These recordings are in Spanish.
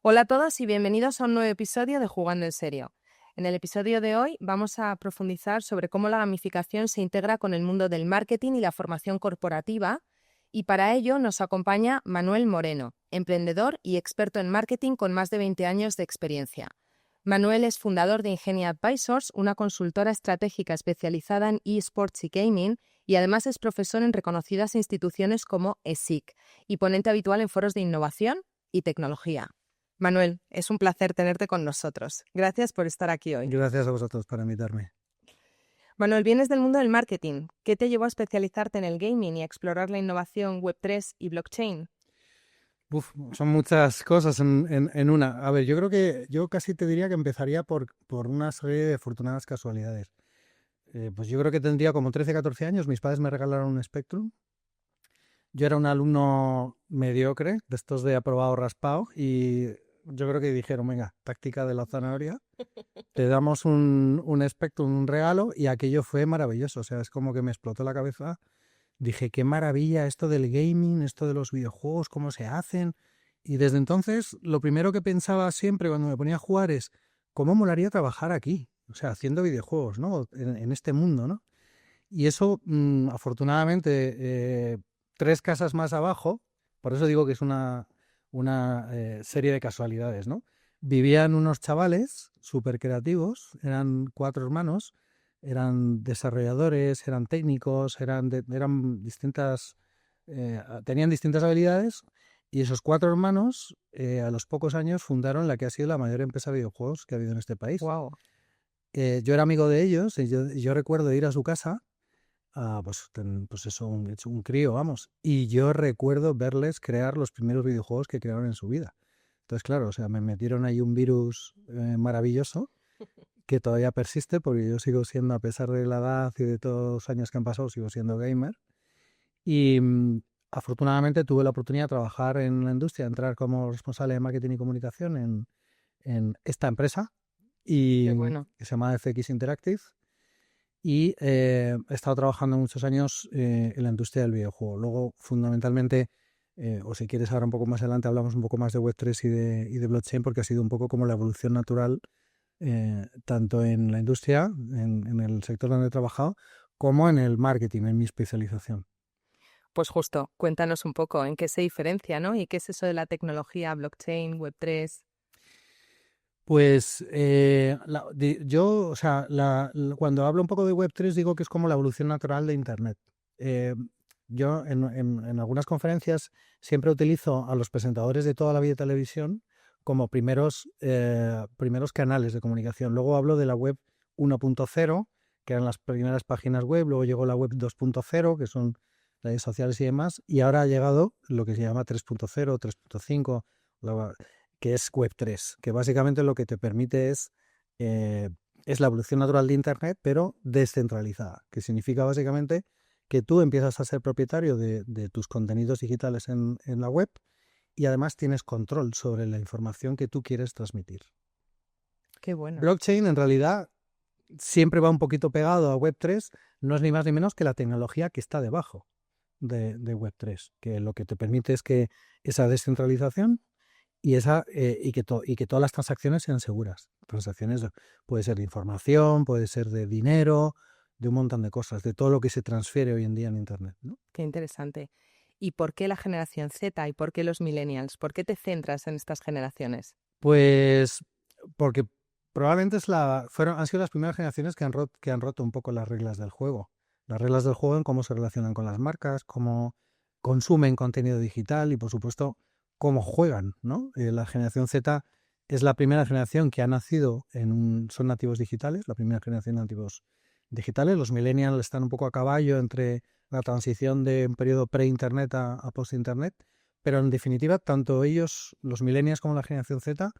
Hola a todos y bienvenidos a un nuevo episodio de Jugando en Serio. En el episodio de hoy vamos a profundizar sobre cómo la gamificación se integra con el mundo del marketing y la formación corporativa, y para ello nos acompaña Manuel Moreno, emprendedor y experto en marketing con más de 20 años de experiencia. Manuel es fundador de Ingenia Advisors, una consultora estratégica especializada en eSports y gaming, y además es profesor en reconocidas instituciones como ESIC y ponente habitual en foros de innovación y tecnología. Manuel, es un placer tenerte con nosotros. Gracias por estar aquí hoy. Gracias a vosotros por invitarme. Manuel, vienes del mundo del marketing. ¿Qué te llevó a especializarte en el gaming y a explorar la innovación Web3 y blockchain? Son muchas cosas en una. A ver, yo creo que yo casi te diría que empezaría por una serie de afortunadas casualidades. Pues yo creo que tendría como 13, 14 años. Mis padres me regalaron un Spectrum. Yo era un alumno mediocre, de estos de aprobado raspado, y yo creo que dijeron, venga, táctica de la zanahoria, te damos un Spectrum, un regalo, y aquello fue maravilloso. O sea, es como que me explotó la cabeza. Dije, qué maravilla esto del gaming, esto de los videojuegos, cómo se hacen. Y desde entonces, lo primero que pensaba siempre cuando me ponía a jugar es, ¿cómo molaría trabajar aquí? O sea, haciendo videojuegos, ¿no? En este mundo, ¿no? Y eso, afortunadamente, tres casas más abajo, por eso digo que es una serie de casualidades, ¿no? Vivían unos chavales súper creativos, eran 4 hermanos, eran desarrolladores, eran técnicos, eran distintas, tenían distintas habilidades, y esos 4 hermanos, a los pocos años, fundaron la que ha sido la mayor empresa de videojuegos que ha habido en este país. Wow. Yo era amigo de ellos y yo recuerdo ir a su casa, pues eso, hecho un crío, vamos. Y yo recuerdo verles crear los primeros videojuegos que crearon en su vida. Entonces, claro, o sea, me metieron ahí un virus maravilloso que todavía persiste porque yo sigo siendo, a pesar de la edad y de todos los años que han pasado, sigo siendo gamer. Y afortunadamente tuve la oportunidad de trabajar en la industria, entrar como responsable de marketing y comunicación en esta empresa y Qué bueno. que se llama FX Interactive. Y he estado trabajando muchos años en la industria del videojuego. Luego, fundamentalmente, o si quieres ahora un poco más adelante, hablamos un poco más de Web3 y de blockchain, porque ha sido un poco como la evolución natural, tanto en la industria, en el sector donde he trabajado, como en el marketing, en mi especialización. Pues justo, cuéntanos un poco en qué se diferencia, ¿no? ¿Y qué es eso de la tecnología blockchain, Web3? Pues yo, o sea, cuando hablo un poco de Web3 digo que es como la evolución natural de Internet. Eh, yo en algunas conferencias siempre utilizo a los presentadores de toda la vida de televisión como primeros canales de comunicación. Luego hablo de la web 1.0, que eran las primeras páginas web, luego llegó la web 2.0, que son redes sociales y demás, y ahora ha llegado lo que se llama 3.0, 3.5, que es Web3, que básicamente lo que te permite es la evolución natural de Internet, pero descentralizada, que significa básicamente que tú empiezas a ser propietario de tus contenidos digitales en la web, y además tienes control sobre la información que tú quieres transmitir. Qué bueno. Blockchain en realidad siempre va un poquito pegado a Web3, no es ni más ni menos que la tecnología que está debajo de Web3, que lo que te permite es que esa descentralización y que todas las transacciones sean seguras. Transacciones puede ser de información, puede ser de dinero, de un montón de cosas, de todo lo que se transfiere hoy en día en Internet, ¿no? Qué interesante. ¿Y por qué la generación Z y por qué los millennials? ¿Por qué te centras en estas generaciones? Pues porque probablemente han sido las primeras generaciones que han roto un poco las reglas del juego. Las reglas del juego en cómo se relacionan con las marcas, cómo consumen contenido digital y, por supuesto, cómo juegan, ¿no? La generación Z es la primera generación que ha nacido son nativos digitales, la primera generación de nativos digitales. Los millennials están un poco a caballo entre la transición de un periodo pre-internet a post-internet, pero en definitiva, tanto ellos, los millennials, como la generación Z,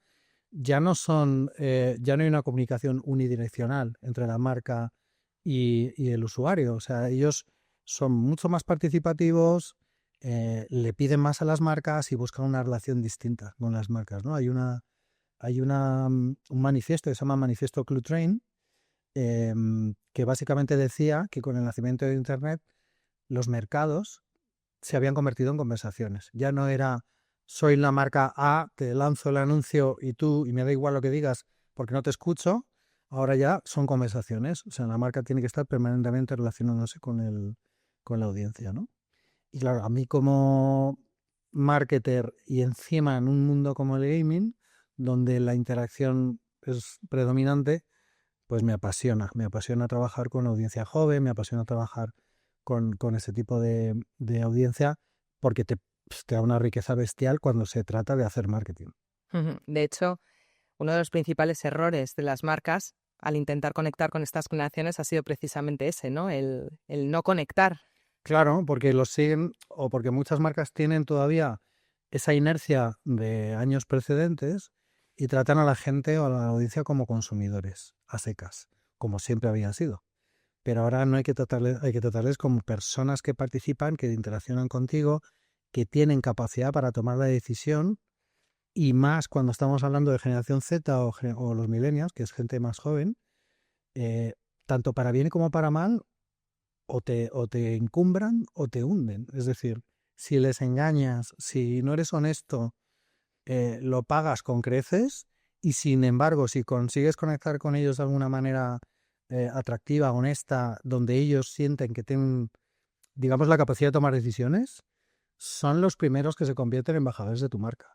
ya no hay una comunicación unidireccional entre la marca y el usuario. O sea, ellos son mucho más participativos, le piden más a las marcas y buscan una relación distinta con las marcas, ¿no? Un manifiesto que se llama Manifiesto Cluetrain, que básicamente decía que con el nacimiento de Internet los mercados se habían convertido en conversaciones. Ya no era soy la marca A, te lanzo el anuncio y me da igual lo que digas porque no te escucho. Ahora ya son conversaciones. O sea, la marca tiene que estar permanentemente relacionándose con la audiencia, ¿no? Y claro, a mí como marketer y encima en un mundo como el gaming, donde la interacción es predominante, pues me apasiona trabajar con audiencia joven, me apasiona trabajar con ese tipo de audiencia porque te da una riqueza bestial cuando se trata de hacer marketing. Ujú. De hecho, uno de los principales errores de las marcas al intentar conectar con estas generaciones ha sido precisamente ese, ¿no? El no conectar. Claro, porque los siguen o porque muchas marcas tienen todavía esa inercia de años precedentes y tratan a la gente o a la audiencia como consumidores, a secas, como siempre había sido. Pero ahora no hay que tratarles como personas que participan, que interaccionan contigo, que tienen capacidad para tomar la decisión y más cuando estamos hablando de generación Z o los millennials, que es gente más joven, eh, tanto para bien como para mal, o te encumbran o te hunden. Es decir, si les engañas, si no eres honesto, lo pagas con creces y sin embargo, si consigues conectar con ellos de alguna manera atractiva, honesta, donde ellos sienten que tienen, digamos, la capacidad de tomar decisiones, son los primeros que se convierten en embajadores de tu marca,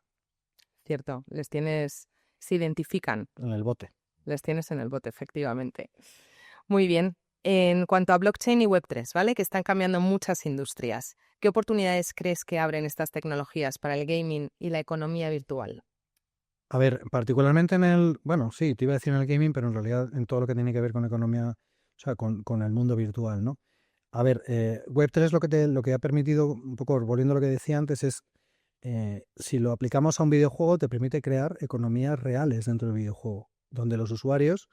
Cierto, se identifican, en el bote. les tienes en el bote, efectivamente. Muy bien. En cuanto a blockchain y Web3, ¿vale? Que están cambiando muchas industrias. ¿Qué oportunidades crees que abren estas tecnologías para el gaming y la economía virtual? A ver, particularmente bueno, sí, te iba a decir en el gaming, pero en realidad en todo lo que tiene que ver con economía, o sea, con el mundo virtual, ¿no? A ver, Web3 lo que ha permitido, un poco volviendo a lo que decía antes, es si lo aplicamos a un videojuego, te permite crear economías reales dentro del videojuego, donde los usuarios,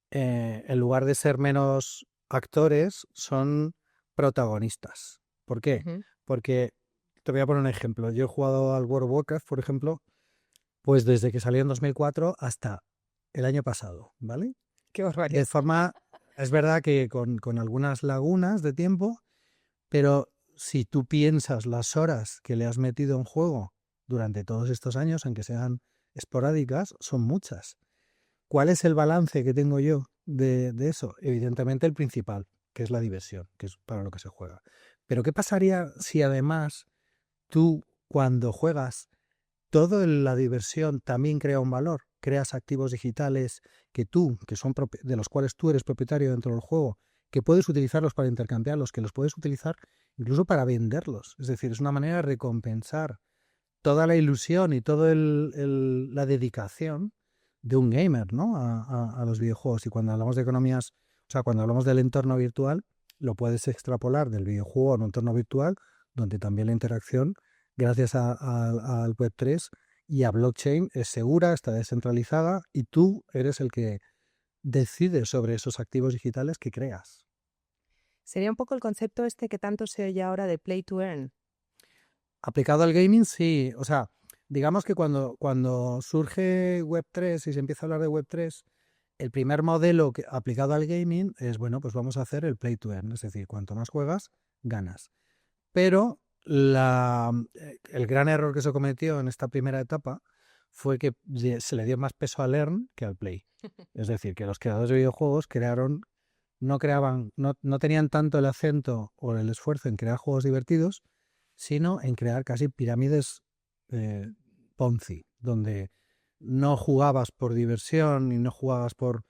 en lugar de ser menos actores, son protagonistas. ¿Por qué? Ujú. Porque te voy a poner un ejemplo. Yo he jugado al World of Warcraft, por ejemplo, pues desde que salió en 2004 hasta el año pasado, ¿vale? Qué De barbaridad. forma, es verdad que con algunas lagunas de tiempo, pero si tú piensas las horas que le has metido en juego durante todos estos años, aunque sean esporádicas, son muchas. ¿Cuál es el balance que tengo yo de eso? Evidentemente el principal, que es la diversión, que es para lo que se juega. Pero ¿qué pasaría si además tú, cuando juegas, toda la diversión también crea un valor? Creas activos digitales de los cuales tú eres propietario dentro del juego, que puedes utilizarlos para intercambiarlos, que los puedes utilizar incluso para venderlos. Es decir, es una manera de recompensar toda la ilusión y toda la dedicación de un gamer, ¿no? A los videojuegos. Y cuando hablamos de economías, o sea, cuando hablamos del entorno virtual, lo puedes extrapolar del videojuego a un entorno virtual, donde también la interacción, gracias al Web3 y a blockchain, es segura, está descentralizada y tú eres el que decide sobre esos activos digitales que creas. Sería un poco el concepto este que tanto se oye ahora de play to earn. Aplicado al gaming, sí. O sea, digamos que cuando surge Web3 y se empieza a hablar de Web3, el primer modelo aplicado al gaming es, bueno, pues vamos a hacer el play to earn. Es decir, cuanto más juegas, ganas. Pero el gran error que se cometió en esta primera etapa fue que se le dio más peso al earn que al play. Es decir, que los creadores de videojuegos no tenían tanto el acento o el esfuerzo en crear juegos divertidos, sino en crear casi pirámides eh, Ponzi, donde no jugabas por diversión y no jugabas por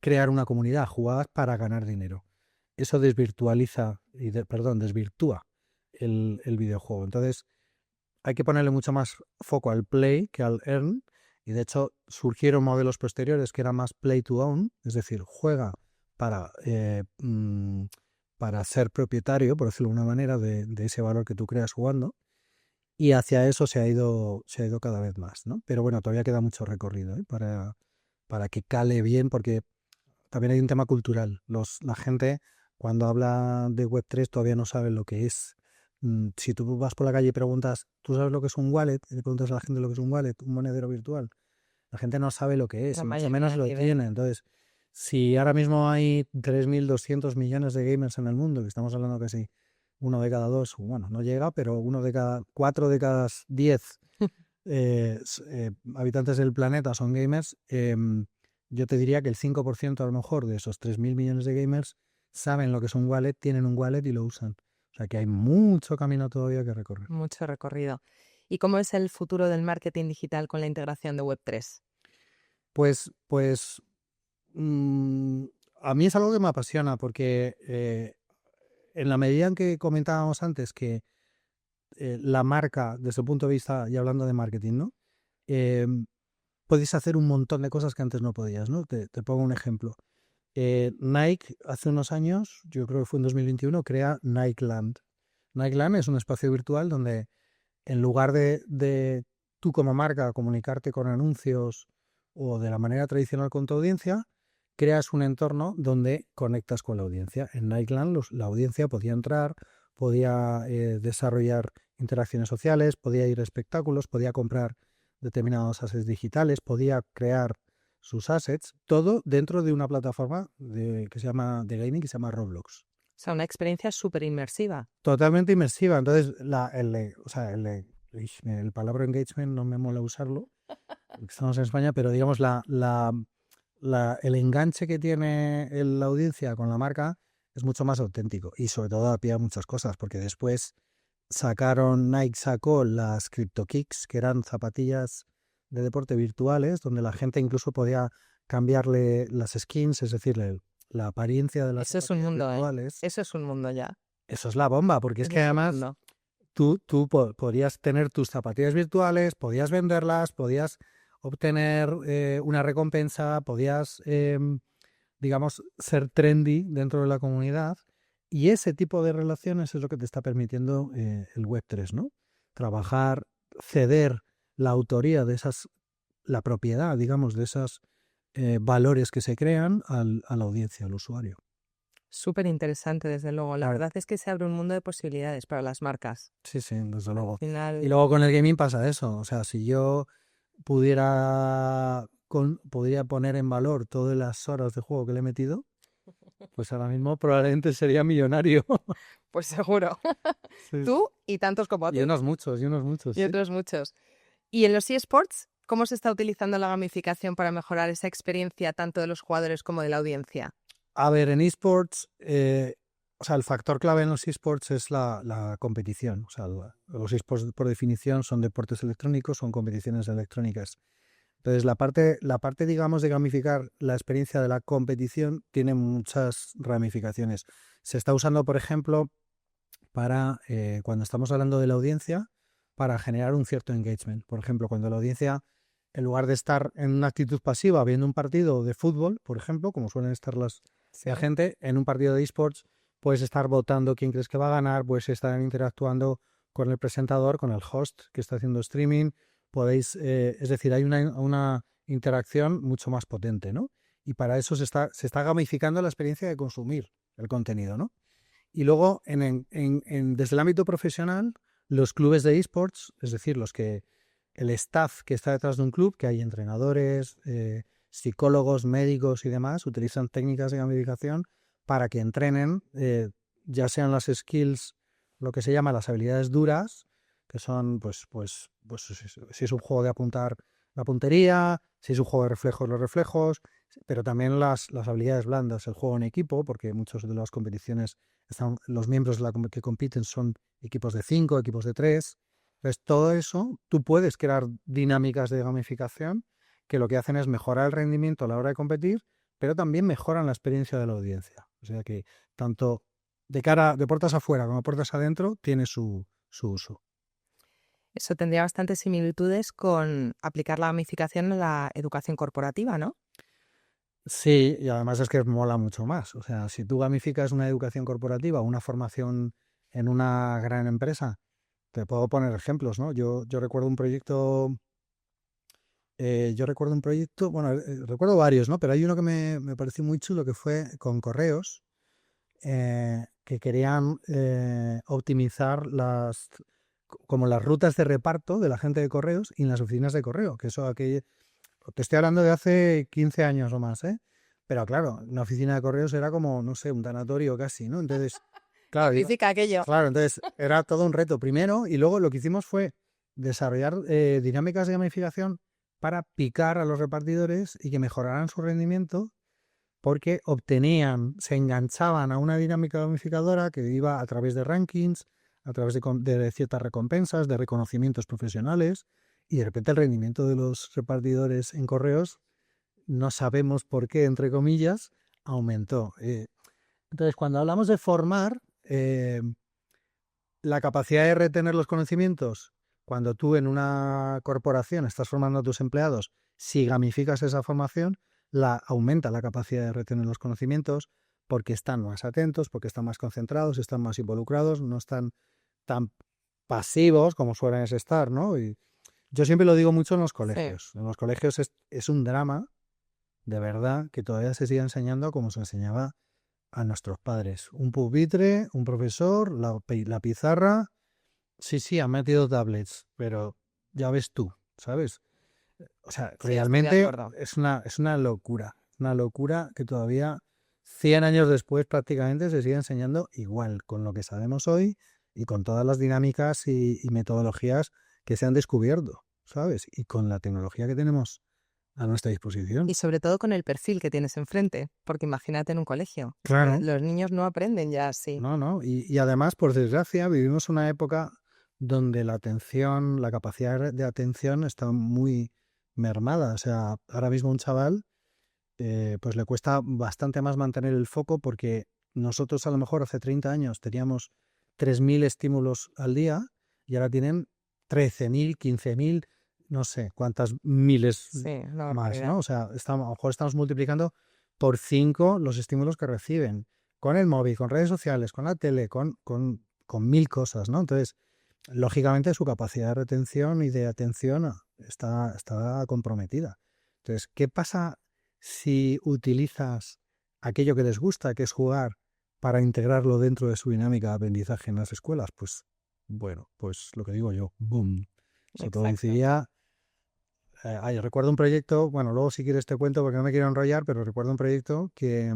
crear una comunidad, jugabas para ganar dinero. Eso desvirtúa el videojuego. Entonces, hay que ponerle mucho más foco al play que al earn. Y de hecho, surgieron modelos posteriores que eran más play to own, es decir, juega para, eh, mm, para ser propietario, por decirlo de una manera, de ese valor que tú creas jugando. Y hacia eso se ha ido cada vez más, ¿no? Pero bueno, todavía queda mucho recorrido, ¿eh? Para que cale bien, porque también hay un tema cultural. La gente, cuando habla de Web3, todavía no sabe lo que es. Si tú vas por la calle y preguntas, ¿tú sabes lo que es un wallet? Y le preguntas a la gente lo que es un wallet, un monedero virtual. La gente no sabe lo que es, La y mucho menos mayoría lo ni idea. tiene. Entonces, si ahora mismo hay 3.200 millones de gamers en el mundo, que estamos hablando casi uno de cada dos, bueno, no llega, pero 4 de cada 10 habitantes del planeta son gamers, yo te diría que el 5% a lo mejor de esos 3.000 millones de gamers saben lo que es un wallet, tienen un wallet y lo usan. O sea que hay mucho camino todavía que recorrer. Mucho recorrido. ¿Y cómo es el futuro del marketing digital con la integración de Web3? Pues a mí es algo que me apasiona porque en la medida en que comentábamos antes que la marca, desde el punto de vista, y hablando de marketing, ¿no? Puedes hacer un montón de cosas que antes no podías, ¿no? Te pongo un ejemplo. Nike hace unos años, yo creo que fue en 2021, crea Nikeland. Nikeland es un espacio virtual donde en lugar de tú como marca comunicarte con anuncios o de la manera tradicional con tu audiencia, creas un entorno donde conectas con la audiencia. En Nikeland la audiencia podía entrar, podía desarrollar interacciones sociales, podía ir a espectáculos, podía comprar determinados assets digitales, podía crear sus assets, todo dentro de una plataforma de gaming que se llama Roblox. O sea, una experiencia súper inmersiva. Totalmente inmersiva. Entonces, el palabra engagement no me mola usarlo, porque estamos en España, pero digamos el enganche que tiene la audiencia con la marca es mucho más auténtico y sobre todo da pie a muchas cosas, porque después Nike sacó las CryptoKicks, que eran zapatillas de deporte virtuales, donde la gente incluso podía cambiarle las skins, es decir, la apariencia de las Eso es un zapatillas mundo, ¿eh? virtuales. Eso es un mundo ya. Eso es la bomba, porque es Eso que es un además mundo. tú podrías tener tus zapatillas virtuales, podías venderlas, podías obtener una recompensa, podías, digamos, ser trendy dentro de la comunidad. Y ese tipo de relaciones es lo que te está permitiendo el Web3, ¿no? Trabajar, ceder la autoría de la propiedad, digamos, de esos valores que se crean a la audiencia, al usuario. Súper interesante, desde luego. La verdad es que se abre un mundo de posibilidades para las marcas. Sí, sí, desde luego. Al final... Y luego con el gaming pasa eso. O sea, si yo podría poner en valor todas las horas de juego que le he metido, pues ahora mismo probablemente sería millonario. Pues seguro. Sí, Tú y tantos como tú. y unos muchos, Y sí. otros muchos. ¿Y en los eSports, cómo se está utilizando la gamificación para mejorar esa experiencia tanto de los jugadores como de la audiencia? A ver, en eSports, o sea, el factor clave en los eSports es la competición. O sea, los eSports por definición son deportes electrónicos, son competiciones electrónicas. Entonces, la parte, digamos, de gamificar la experiencia de la competición tiene muchas ramificaciones. Se está usando, por ejemplo, para, cuando estamos hablando de la audiencia, para generar un cierto engagement. Por ejemplo, cuando la audiencia, en lugar de estar en una actitud pasiva viendo un partido de fútbol, por ejemplo, como suelen estar la gente, en un partido de esports, puedes estar votando quién crees que va a ganar, puedes estar interactuando con el presentador, con el host que está haciendo streaming. Es decir, hay una interacción mucho más potente, ¿no? Y para eso se está gamificando la experiencia de consumir el contenido, ¿no? Y luego, desde el ámbito profesional, los clubes de esports, es decir, el staff que está detrás de un club, que hay entrenadores, psicólogos, médicos y demás, utilizan técnicas de gamificación para que entrenen, ya sean las skills, lo que se llama las habilidades duras, que son, pues si es un juego de apuntar, la puntería, si es un juego de reflejos, los reflejos, pero también las habilidades blandas, el juego en equipo, porque muchas de las competiciones, los miembros que compiten son equipos de 5, equipos de 3. Entonces, todo eso, tú puedes crear dinámicas de gamificación que lo que hacen es mejorar el rendimiento a la hora de competir, pero también mejoran la experiencia de la audiencia. O sea que tanto de puertas afuera como de puertas adentro tiene su uso. Eso tendría bastantes similitudes con aplicar la gamificación en la educación corporativa, ¿no? Sí, y además es que mola mucho más. O sea, si tú gamificas una educación corporativa, una formación en una gran empresa, te puedo poner ejemplos, ¿no? Yo recuerdo un proyecto, bueno, recuerdo varios, ¿no? Pero hay uno que me pareció muy chulo que fue con correos, que querían optimizar como las rutas de reparto de la gente de correos y en las oficinas de correo, que te estoy hablando de hace 15 años o más, ¿eh? Pero claro, una oficina de correos era como, no sé, un tanatorio casi, ¿no? Entonces, Claro, Física aquello. claro, entonces era todo un reto primero y luego lo que hicimos fue desarrollar dinámicas de gamificación para picar a los repartidores y que mejoraran su rendimiento porque se enganchaban a una dinámica gamificadora que iba a través de rankings, a través de ciertas recompensas, de reconocimientos profesionales y de repente el rendimiento de los repartidores en correos, no sabemos por qué, entre comillas, aumentó. Entonces, cuando hablamos de formar, la capacidad de retener los conocimientos, cuando tú en una corporación estás formando a tus empleados, si gamificas esa formación, aumenta la capacidad de retener los conocimientos porque están más atentos, porque están más concentrados, están más involucrados, no están tan pasivos como suelen estar, ¿no? Y yo siempre lo digo mucho en los colegios. Sí. En los colegios es un drama, de verdad, que todavía se sigue enseñando como se enseñaba a nuestros padres. Un pupitre, un profesor, la pizarra. Sí, han metido tablets, pero ya ves tú, ¿sabes? O sea, sí, realmente es una locura. Una locura que todavía 100 años después prácticamente se sigue enseñando igual, con lo que sabemos hoy y con todas las dinámicas y metodologías que se han descubierto, ¿sabes? Y con la tecnología que tenemos a nuestra disposición. Y sobre todo con el perfil que tienes enfrente, porque imagínate en un colegio. Claro. Los niños no aprenden ya así. No. Y además, por desgracia, vivimos una época donde la atención, la capacidad de atención está muy mermada. O sea, ahora mismo un chaval, pues le cuesta bastante más mantener el foco porque nosotros a lo mejor hace 30 años teníamos 3.000 estímulos al día y ahora tienen 13.000, 15.000, no sé cuántas miles más, ¿no? O sea, a lo mejor estamos multiplicando por 5 los estímulos que reciben con el móvil, con redes sociales, con la tele, con 1.000 cosas, ¿no? Entonces, lógicamente su capacidad de retención y de atención está comprometida. Entonces, ¿qué pasa si utilizas aquello que les gusta, que es jugar, para integrarlo dentro de su dinámica de aprendizaje en las escuelas? Pues, bueno, pues lo que digo yo, boom. Se produciría... yo recuerdo un proyecto, bueno, luego si quieres te cuento porque no me quiero enrollar, pero recuerdo un proyecto que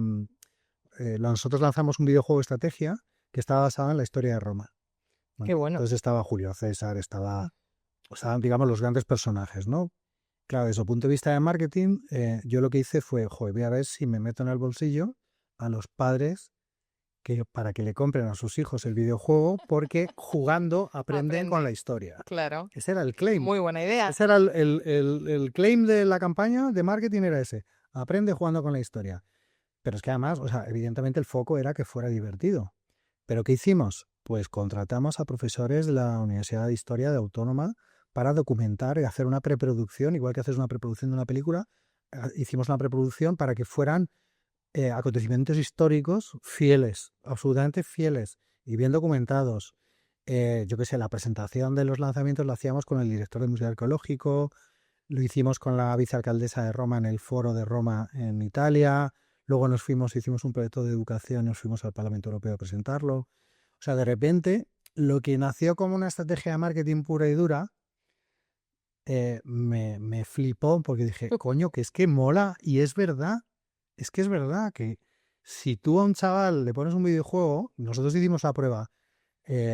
nosotros lanzamos un videojuego de estrategia que estaba basado en la historia de Roma. Qué bueno. Entonces estaba Julio César, estaban, digamos, los grandes personajes, ¿no? Claro, desde el punto de vista de marketing, yo lo que hice fue, voy a ver si me meto en el bolsillo a los padres para que le compren a sus hijos el videojuego, porque jugando aprenden con la historia. Claro. Ese era el claim. Muy buena idea. Ese era el claim de la campaña de marketing, era ese. Aprende jugando con la historia. Pero es que además, o sea, evidentemente el foco era que fuera divertido. ¿Pero qué hicimos? Pues contratamos a profesores de la Universidad de Historia de Autónoma para documentar y hacer una preproducción, igual que haces una preproducción de una película, hicimos una preproducción para que fueran acontecimientos históricos fieles, absolutamente fieles y bien documentados. Yo qué sé, la presentación de los lanzamientos la hacíamos con el director del Museo Arqueológico, lo hicimos con la vicealcaldesa de Roma en el Foro de Roma en Italia, luego hicimos un proyecto de educación y nos fuimos al Parlamento Europeo a presentarlo. O sea, de repente, lo que nació como una estrategia de marketing pura y dura, me flipó porque dije, coño, que es que mola y es verdad. Es que es verdad que si tú a un chaval le pones un videojuego, nosotros hicimos la prueba,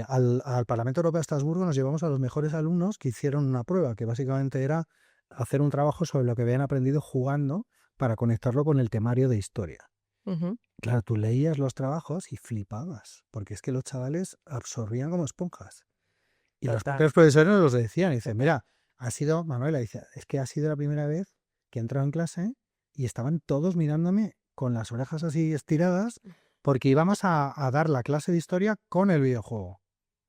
al Parlamento Europeo de Estrasburgo nos llevamos a los mejores alumnos que hicieron una prueba, que básicamente era hacer un trabajo sobre lo que habían aprendido jugando para conectarlo con el temario de historia. Claro, tú leías los trabajos y flipabas, porque es que los chavales absorbían como esponjas. Y los propios profesores nos los decían, y dicen, mira, Manuela dice, es que ha sido la primera vez que he entrado en clase y estaban todos mirándome con las orejas así estiradas porque íbamos a dar la clase de historia con el videojuego.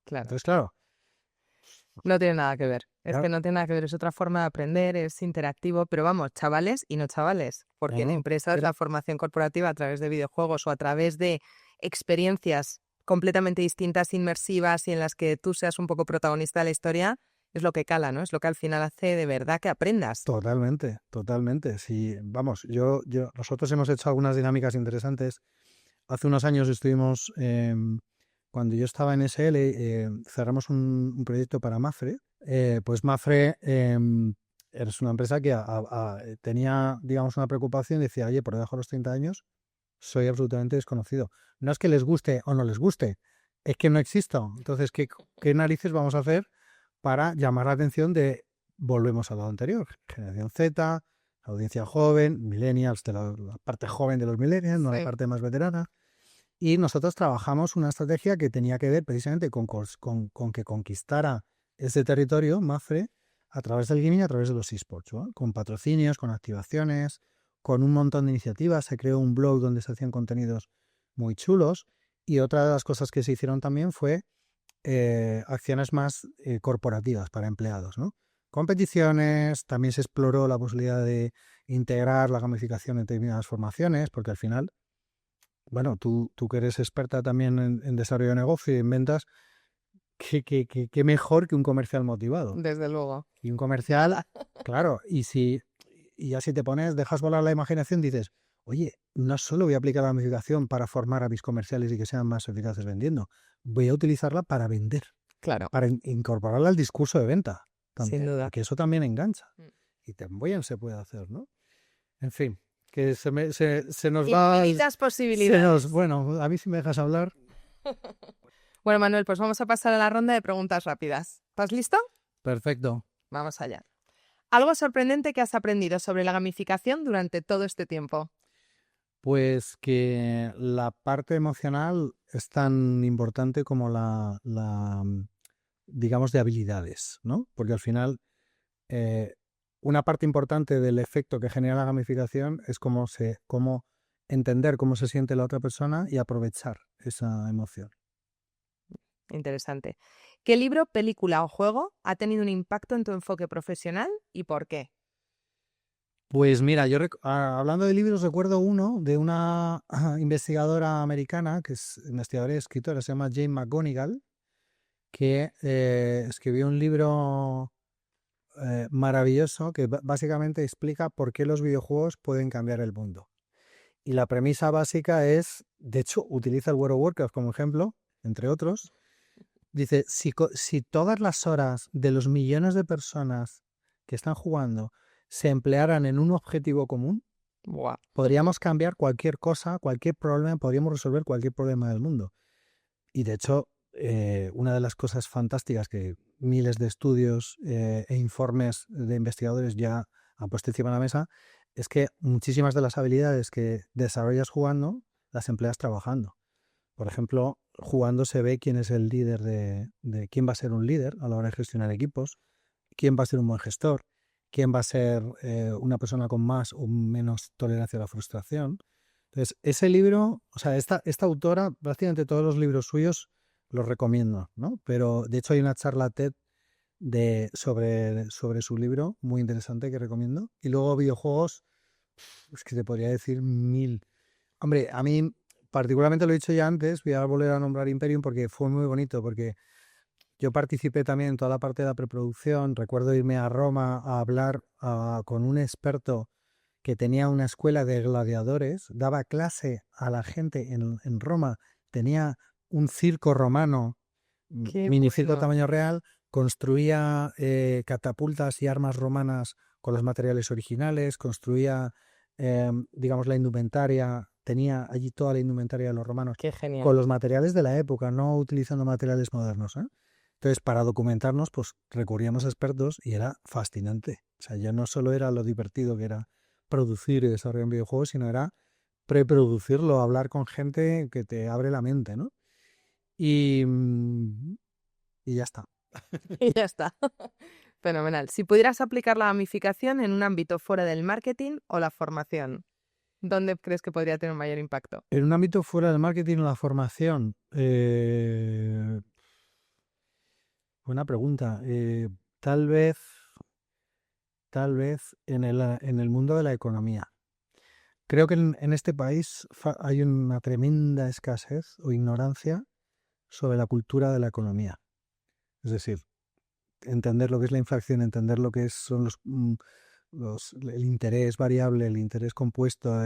Claro. Entonces, claro. No tiene nada que ver. Es que no tiene nada que ver. Es otra forma de aprender, es interactivo. Pero vamos, chavales y no chavales. Porque en empresas la formación corporativa a través de videojuegos o a través de experiencias completamente distintas, inmersivas y en las que tú seas un poco protagonista de la historia, es lo que cala, ¿no? Es lo que al final hace de verdad que aprendas. Totalmente, totalmente. Sí, vamos, nosotros hemos hecho algunas dinámicas interesantes. Hace unos años estuvimos, cuando yo estaba en SL, cerramos un proyecto para Mafre. Pues Mafre es una empresa que tenía, digamos, una preocupación y decía, oye, por debajo de los 30 años soy absolutamente desconocido. No es que les guste o no les guste, es que no existo. Entonces, ¿qué narices vamos a hacer para llamar la atención de, volvemos a lo anterior, generación Z, audiencia joven, millennials, de la parte joven de los millennials, no la Sí. parte más veterana? Y nosotros trabajamos una estrategia que tenía que ver precisamente con que conquistara ese territorio, Mafre, a través del gaming, a través de los esports, ¿no? Con patrocinios, con activaciones, con un montón de iniciativas. Se creó un blog donde se hacían contenidos muy chulos. Y otra de las cosas que se hicieron también fue acciones más corporativas para empleados, ¿no? Competiciones, también se exploró la posibilidad de integrar la gamificación en determinadas formaciones, porque al final, bueno, tú que eres experta también en desarrollo de negocio y en ventas, qué mejor que un comercial motivado. Desde luego. Y un comercial, claro, y ya si te pones, dejas volar la imaginación, dices, oye, no solo voy a aplicar la gamificación para formar a mis comerciales y que sean más eficaces vendiendo, voy a utilizarla para vender, Claro, para incorporarla al discurso de venta sin también, duda. porque eso también engancha. Mm. Y también se puede hacer, ¿no? En fin, que se nos va... Infinitas posibilidades. Bueno, a mí si me dejas hablar, Bueno, Manuel, pues vamos a pasar a la ronda de preguntas rápidas. ¿Estás listo? perfecto. Vamos allá. Algo sorprendente que has aprendido sobre la gamificación durante todo este tiempo. Pues que la parte emocional es tan importante como digamos, de habilidades, ¿no? Porque al final, eh, una parte importante del efecto que genera la gamificación es cómo entender cómo se siente la otra persona y aprovechar esa emoción. Interesante. ¿Qué libro, película o juego ha tenido un impacto en tu enfoque profesional y por qué? Pues mira, hablando de libros, recuerdo uno de una investigadora americana, que es investigadora y escritora, se llama Jane McGonigal, que escribió un libro maravilloso que básicamente explica por qué los videojuegos pueden cambiar el mundo. Y la premisa básica es, de hecho, utiliza el World of Warcraft como ejemplo, entre otros. Dice, si todas las horas de los millones de personas que están jugando se emplearan en un objetivo común, Buah. podríamos cambiar cualquier cosa, cualquier problema, podríamos resolver cualquier problema del mundo. Y de hecho, una de las cosas fantásticas que miles de estudios e informes de investigadores ya han puesto encima de la mesa es que muchísimas de las habilidades que desarrollas jugando las empleas trabajando. Por ejemplo, jugando se ve quién es el líder de quién va a ser un líder a la hora de gestionar equipos, quién va a ser un buen gestor, quién va a ser una persona con más o menos tolerancia a la frustración. Entonces, ese libro, o sea, esta autora, prácticamente todos los libros suyos los recomiendo, ¿no? Pero de hecho hay una charla TED sobre su libro, muy interesante, que recomiendo. Y luego videojuegos, es que te podría decir mil. Hombre, a mí particularmente lo he dicho ya antes, voy a volver a nombrar Imperium porque fue muy bonito, porque yo participé también en toda la parte de la preproducción. Recuerdo irme a Roma a hablar con un experto que tenía una escuela de gladiadores, daba clase a la gente en Roma, tenía un circo romano, Qué minicirco bueno. tamaño real, construía catapultas y armas romanas con los materiales originales, construía, digamos, la indumentaria, tenía allí toda la indumentaria de los romanos Qué genial. con los materiales de la época, no utilizando materiales modernos, ¿eh? Entonces, para documentarnos, pues recurríamos a expertos y era fascinante. O sea, ya no solo era lo divertido que era producir y desarrollar un videojuego, sino era preproducirlo, hablar con gente que te abre la mente, ¿no? Y, y ya está. Y ya está. Fenomenal. Si pudieras aplicar la gamificación en un ámbito fuera del marketing o la formación, ¿dónde crees que podría tener un mayor impacto? En un ámbito fuera del marketing o la formación, buena pregunta. Tal vez, tal vez en el mundo de la economía. Creo que en este país hay una tremenda escasez o ignorancia sobre la cultura de la economía. Es decir, entender lo que es la inflación, entender lo que son el interés variable, el interés compuesto,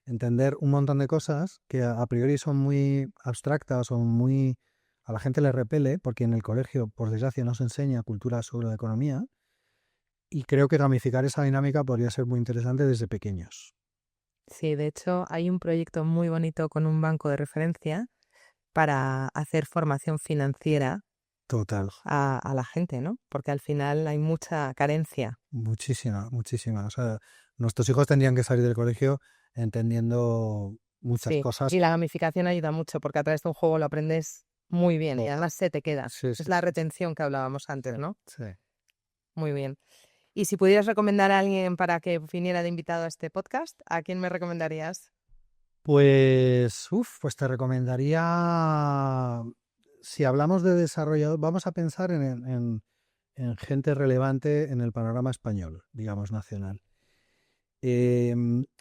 entender un montón de cosas que a priori son muy abstractas o muy... A la gente le repele porque en el colegio, por desgracia, no se enseña cultura sobre la economía y creo que ramificar esa dinámica podría ser muy interesante desde pequeños. Sí, de hecho hay un proyecto muy bonito con un banco de referencia para hacer formación financiera Total. a la gente, ¿no? Porque al final hay mucha carencia. Muchísima, muchísima. O sea, nuestros hijos tendrían que salir del colegio entendiendo muchas Sí, cosas. y la gamificación ayuda mucho porque a través de un juego lo aprendes muy bien y Oh, además se te queda. sí, Es sí, la sí, retención que hablábamos antes, ¿no? sí. Muy bien. Y si pudieras recomendar a alguien para que viniera de invitado a este podcast, ¿a quién me recomendarías? Pues te recomendaría, si hablamos de desarrollador, vamos a pensar en gente relevante en el panorama español, digamos, nacional.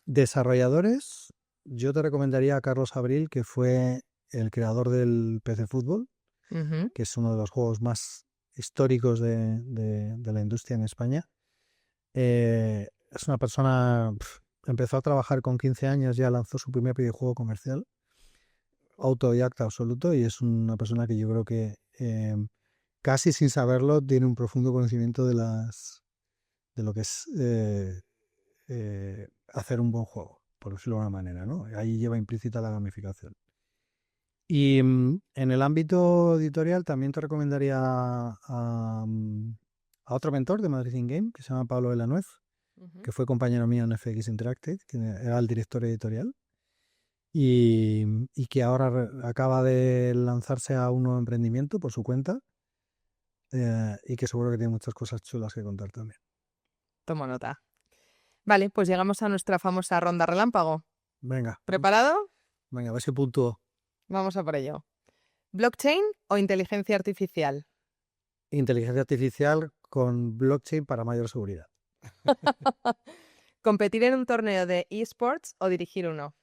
Desarrolladores, yo te recomendaría a Carlos Abril, que fue el creador del PC Fútbol, Ujú. que es uno de los juegos más históricos de la industria en España. Es una persona, empezó a trabajar con 15 años, ya lanzó su primer videojuego comercial, autodidacta absoluto, y es una persona que yo creo que casi sin saberlo tiene un profundo conocimiento de lo que es hacer un buen juego, por decirlo de alguna manera, ¿no? Ahí lleva implícita la gamificación. Y en el ámbito editorial también te recomendaría a otro mentor de Madrid In Game, que se llama Pablo de la Nuez, Ujú. que fue compañero mío en FX Interactive, que era el director editorial, y que ahora acaba de lanzarse a un nuevo emprendimiento por su cuenta, y que seguro que tiene muchas cosas chulas que contar también. Tomo nota. Vale, pues llegamos a nuestra famosa ronda relámpago. Venga, ¿Preparado? venga, a ver si puntúo. Vamos a por ello. ¿Blockchain o inteligencia artificial? Inteligencia artificial con blockchain para mayor seguridad. ¿Competir en un torneo de esports o dirigir uno?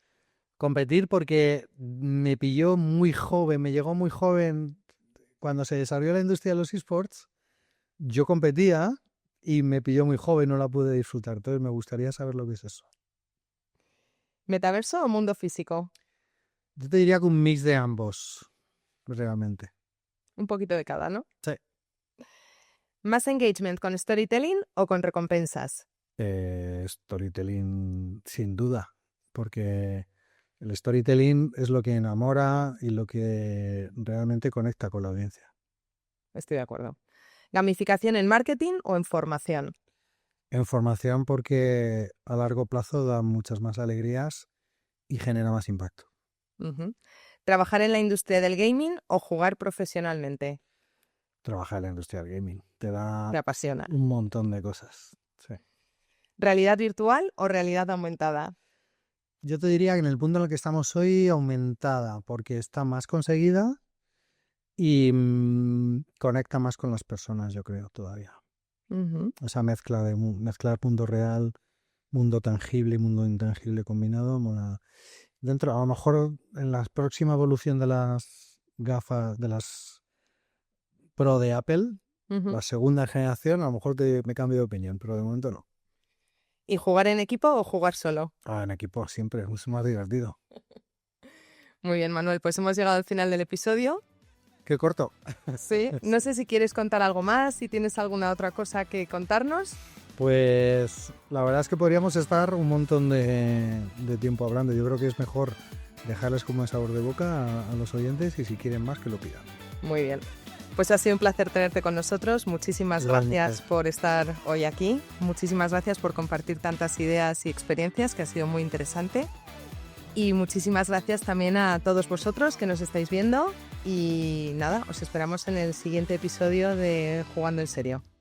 Competir porque me pilló muy joven, me llegó muy joven cuando se desarrolló la industria de los esports. Yo competía y me pilló muy joven, no la pude disfrutar. Entonces me gustaría saber lo que es eso. ¿Metaverso o mundo físico? Yo te diría que un mix de ambos, realmente. Un poquito de cada, ¿no? Sí. ¿Más engagement con storytelling o con recompensas? Storytelling, sin duda, porque el storytelling es lo que enamora y lo que realmente conecta con la audiencia. Estoy de acuerdo. ¿Gamificación en marketing o en formación? En formación porque a largo plazo da muchas más alegrías y genera más impacto. Ujú. ¿Trabajar en la industria del gaming o jugar profesionalmente? Trabajar en la industria del gaming te da Me apasiona. un montón de cosas. Sí. ¿Realidad virtual o realidad aumentada? Yo te diría que en el punto en el que estamos hoy, aumentada, porque está más conseguida y conecta más con las personas, yo creo, todavía. Ujú. Esa mezcla de mezclar mundo real, mundo tangible y mundo intangible combinado. Dentro, a lo mejor en la próxima evolución de las gafas, de las Pro de Apple, Ujú. la segunda generación, a lo mejor me cambio de opinión, pero de momento no. ¿Y jugar en equipo o jugar solo? En equipo siempre, es más divertido. Muy bien, Manuel, pues hemos llegado al final del episodio. Qué corto. Sí, no sé si quieres contar algo más, si tienes alguna otra cosa que contarnos. Pues la verdad es que podríamos estar un montón de tiempo hablando. Yo creo que es mejor dejarles como un sabor de boca a los oyentes y si quieren más que lo pidan. Muy bien. Pues ha sido un placer tenerte con nosotros. Muchísimas Igualmente. gracias por estar hoy aquí. Muchísimas gracias por compartir tantas ideas y experiencias, que ha sido muy interesante. Y muchísimas gracias también a todos vosotros que nos estáis viendo. Y nada, os esperamos en el siguiente episodio de Jugando en Serio.